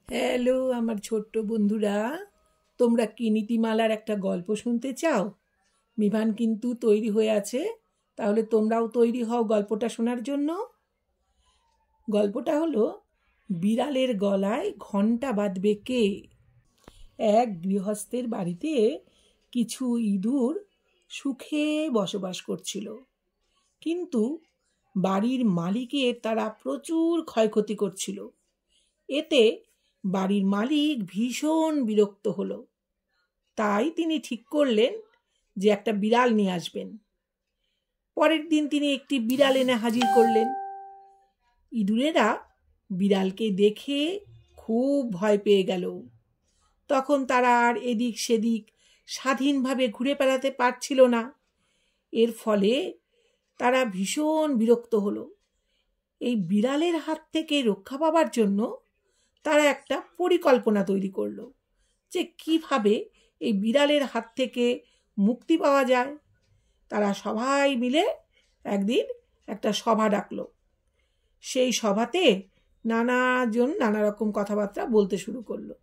Hello আমার ছোট্ট বন্ধুরা, তোমরা কি নীতিমালার একটা গল্প শুনতে চাও? বিভান কিন্তু তৈরি হয়ে আছে, তাহলে তোমরাও তৈরি হও গল্পটা শোনার জন্য। গল্পটা হলো বিড়ালের গলায় ঘণ্টা বাঁধবে কে। এক গৃহস্থের বাড়িতে কিছু ইঁদুর সুখে বসবাস করছিল, কিন্তু বাড়ির মালিকের তারা প্রচুর ক্ষয়ক্ষতি করছিল। এতে বাড়ির মালিক ভীষণ বিরক্ত হলো। তাই তিনি ঠিক করলেন যে একটা বিড়াল নিয়ে আসবেন। পরের দিন তিনি একটি বিড়াল এনে হাজির করলেন। ইঁদুরেরা বিড়ালকে দেখে খুব ভয় পেয়ে গেল। তখন তারা আর এদিক সেদিক স্বাধীনভাবে ঘুরে বেড়াতে পারছিল না। এর ফলে তারা ভীষণ বিরক্ত হলো। এই বিড়ালের হাত থেকে রক্ষা পাবার জন্য তারা একটা পরিকল্পনা তৈরি করলো যে কিভাবে এই বিড়ালের হাত থেকে মুক্তি পাওয়া যায়। তারা সবাই মিলে একদিন একটা সভা ডাকলো। সেই সভাতে নানাজন নানা রকম কথাবার্তা বলতে শুরু করলো।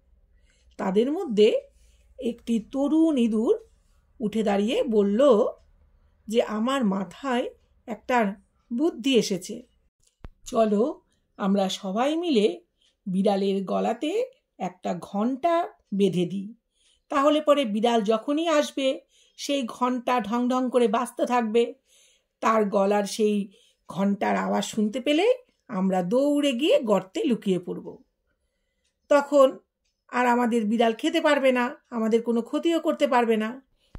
তাদের মধ্যে একটি তরুণ ইঁদুর উঠে দাঁড়িয়ে বলল যে আমার মাথায় একটা বুদ্ধি এসেছে। চলো আমরা সবাই মিলে বিড়ালের গলাতে একটা ঘণ্টা বেঁধে দিই, তাহলে পরে বিড়াল যখনই আসবে সেই ঘণ্টা ঢং ঢং করে বাজতে থাকবে। তার গলার সেই ঘণ্টার আওয়াজ শুনতে পেলে আমরা দৌড়ে গিয়ে গর্তে লুকিয়ে পড়ব। তখন আর আমাদের বিড়াল খেতে পারবে না, আমাদের কোনো ক্ষতিও করতে পারবে না।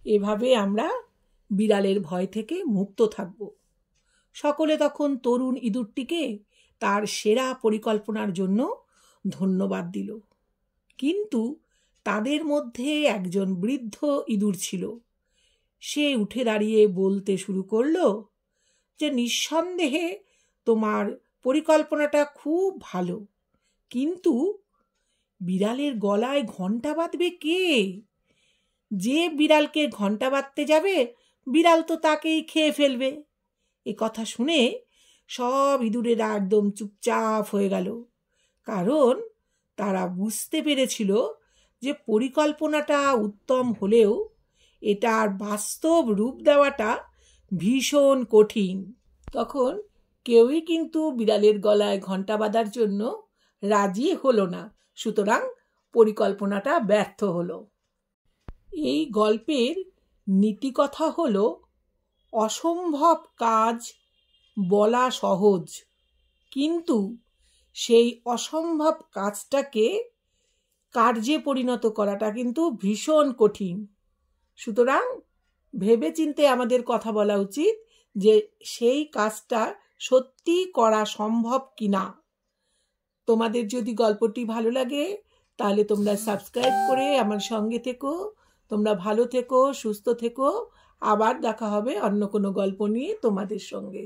এভাবে আমরা বিড়ালের ভয় থেকে মুক্ত থাকব। সকলে তখন তরুণ ইঁদুরটিকে তার সেরা পরিকল্পনার জন্য ধন্যবাদ দিল। কিন্তু তাদের মধ্যে একজন বৃদ্ধ ইঁদুর ছিল। সে উঠে দাঁড়িয়ে বলতে শুরু করলো যে নিঃসন্দেহে তোমার পরিকল্পনাটা খুব ভালো, কিন্তু বিড়ালের গলায় ঘণ্টা বাঁধবে কে? যে বিড়ালকে ঘণ্টা বাঁধতে যাবে বিড়াল তো তাকেই খেয়ে ফেলবে। এ কথা শুনে সব ইঁদুরেরা একদম চুপচাপ হয়ে গেল, কারণ তারা বুঝতে পেরেছিল যে পরিকল্পনাটা উত্তম হলেও এটার বাস্তব রূপ দেওয়াটা ভীষণ কঠিন। তখন কেউই কিন্তু বিড়ালের গলায় ঘণ্টা বাঁধার জন্য রাজি হলো না, সুতরাং পরিকল্পনাটা ব্যর্থ হলো। এই গল্পের নীতিকথা হলো অসম্ভব কাজ বলা সহজ, কিন্তু সেই অসম্ভব কাজটাকে কার্যে পরিণত করাটা কিন্তু ভীষণ কঠিন। সুতরাং ভেবেচিন্তে আমাদের কথা বলা উচিত যে সেই কাজটা সত্যি করা সম্ভব কিনা। তোমাদের যদি গল্পটি ভালো লাগে তাহলে তোমরা সাবস্ক্রাইব করে আমার সঙ্গে থেকো। তোমরা ভালো থেকো, সুস্থ থেকো। আবার দেখা হবে অন্য কোনো গল্প নিয়ে তোমাদের সঙ্গে।